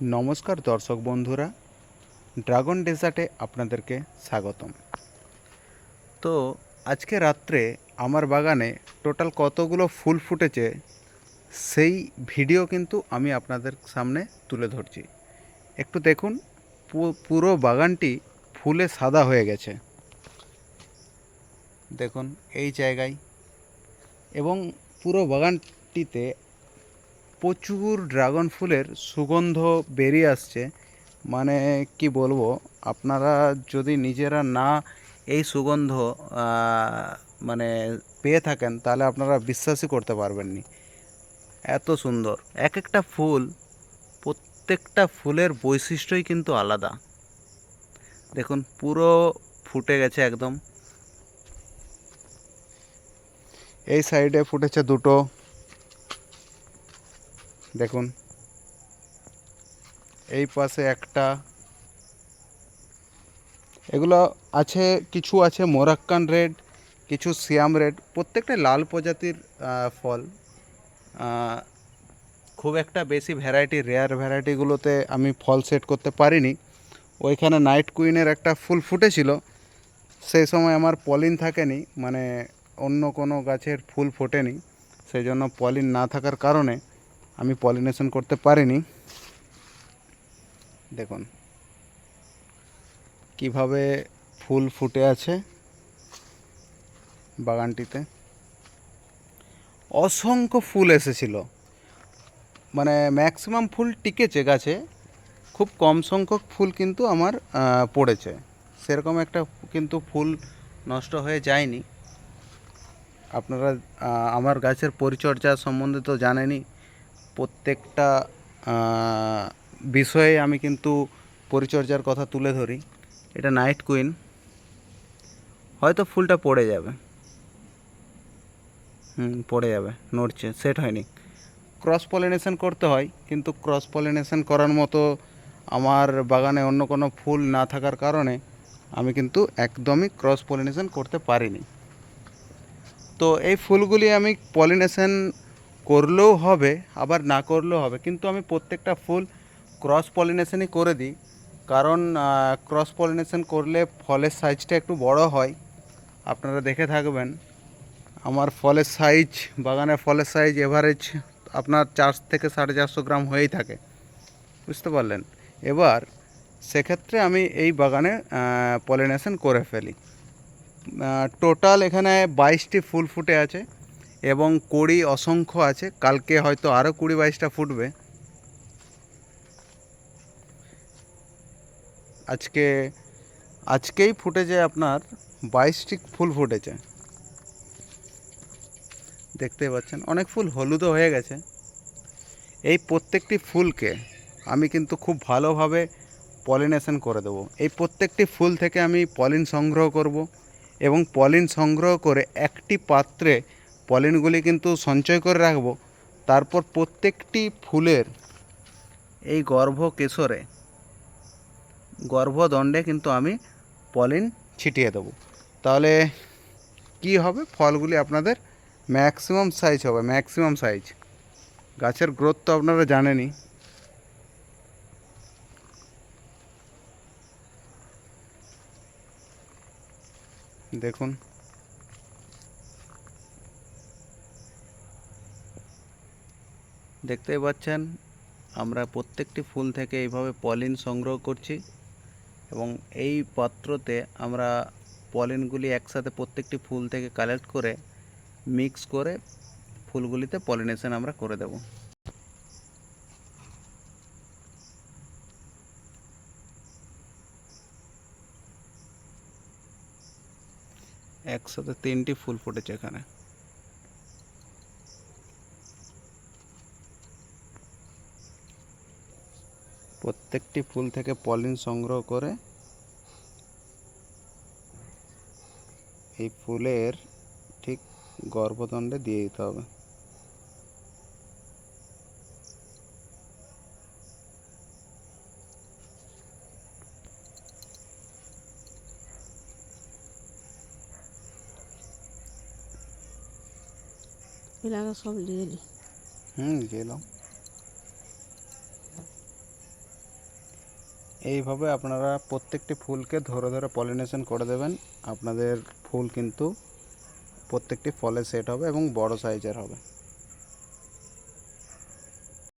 নমস্কার দর্শক বন্ধুরা, ড্রাগন ডেজার্টে আপনাদেরকে স্বাগতম। তো আজকে রাত্রে আমার বাগানে টোটাল কতগুলো ফুল ফুটেছে সেই ভিডিও কিন্তু আমি আপনাদের সামনে তুলে ধরছি। একটু দেখুন, পুরো বাগানটি ফুলে সাদা হয়ে গেছে। দেখুন এই জায়গায়, এবং পুরো বাগানটিতে প্রচুর ড্রাগন ফুলের সুগন্ধ বেরিয়ে আসছে। মানে কি বলবো, আপনারা যদি নিজেরা না এই সুগন্ধ মানে পেয়ে থাকেন তাহলে আপনারা বিশ্বাসই করতে পারবেন না। এত সুন্দর এক একটা ফুল, প্রত্যেকটা ফুলের বৈশিষ্ট্যই কিন্তু আলাদা। দেখুন পুরো ফুটে গেছে একদম। এই সাইডে ফুটেছে দুটো, দেখুন এই পাশে একটা। এগুলো আছে, কিছু আছে মোরাক্কান রেড, কিছু সিয়াম রেড, প্রত্যেকটা লাল প্রজাতির ফল। আহ, খুব একটা বেশি ভ্যারাইটি, রেয়ার ভ্যারাইটিগুলোতে আমি ফল সেট করতে পারিনি। ওইখানে নাইট কুইনের একটা ফুল ফুটেছিল, সেই সময় আমার পলিন থাকেনি, মানে অন্য কোনো গাছের ফুল ফোটেনি, সেই জন্য পলিন না থাকার কারণে আমি পলিনেশন করতে পারিনি। দেখুন কিভাবে ফুল ফুটে আছে বাগানটিতে। অসংখ্য ফুল এসেছিল, মানে ম্যাক্সিমাম ফুল টিকেছে গাছে, খুব কম সংখ্যক ফুল কিন্তু আমার পড়েছে। সেরকম একটা কিন্তু ফুল নষ্ট হয়ে যায়নি। আপনারা আমার গাছের পরিচর্যা সম্বন্ধে তো জানেনই, প্রত্যেকটা বিষয়ে আমি কিন্তু পরিচর্যার কথা তুলে ধরি। এটা নাইট কুইন, হয়তো ফুলটা পড়ে যাবে, পড়ে যাবে, নড়ছে, সেট হয়নি। ক্রস পলিনেশন করতে হয়, কিন্তু ক্রস পলিনেশন করার মতো আমার বাগানে অন্য কোনো ফুল না থাকার কারণে আমি কিন্তু একদমই ক্রস পলিনেশন করতে পারিনি। তো এই ফুলগুলি আমি পলিনেশন করলেও হবে, আবার না করলেও হবে, কিন্তু আমি প্রত্যেকটা ফুল ক্রস পলিনেশনই করে দিই। কারণ ক্রস পলিনেশন করলে ফলের সাইজটা একটু বড় হয়। আপনারা দেখে থাকবেন আমার ফলের সাইজ, বাগানের ফলের সাইজ এভারেজ আপনার 400 থেকে 450 গ্রাম হয়েই থাকে, বুঝতে পারলেন। এবার সেক্ষেত্রে আমি এই বাগানে পলিনেশন করে ফেলি। টোটাল এখানে 22টি ফুল ফুটে আছে এবং কুড়ি অসংখ্য আছে। কালকে হয়তো আরও 20-22টা ফুটবে। আজকে আজকেই ফুটেছে আপনার 22টি ফুল ফুটেছে, দেখতেই পাচ্ছেন। অনেক ফুল হলুদও হয়ে গেছে। এই প্রত্যেকটি ফুলকে আমি কিন্তু খুব ভালোভাবে পলিনেশন করে দেবো। এই প্রত্যেকটি ফুল থেকে আমি পলিন সংগ্রহ করব, এবং পলিন সংগ্রহ করে একটি পাত্রে পলিনগুলি কিন্তু সঞ্চয় করে রাখবো। তারপর প্রত্যেকটি ফুলের এই গর্ভদণ্ডে কিন্তু আমি পলিন ছিটিয়ে দেবো। তাহলে কি হবে, ফলগুলি আপনাদের ম্যাক্সিমাম সাইজ হবে, ম্যাক্সিমাম সাইজ। গাছের গ্রোথ তো আপনারা জানেনই। দেখুন দেখতেই পাচ্ছেন, আমরা প্রত্যেকটি ফুল থেকে এইভাবে পলিন সংগ্রহ করছি, এবং এই পাত্রতে আমরা পলিনগুলি একসাথে প্রত্যেকটি ফুল থেকে কালেক্ট করে মিক্স করে ফুলগুলিতে পলিনেশন আমরা করে দেব। একসাথে 3টি ফুল ফুটেছে এখানে। প্রত্যেকটি ফুল থেকে পলিন সংগ্রহ করে এই ফুলের ঠিক গর্ভদণ্ডে দিয়ে দিতে হবে। এলাকা সব দিয়ে দিই। গেলাম। এইভাবে আপনারা প্রত্যেকটি ফুলকে ধরে ধরে পলিনেশন করে দেবেন, আপনাদের ফুল কিন্তু প্রত্যেকটি ফলে সেট হবে এবং বড় সাইজের হবে।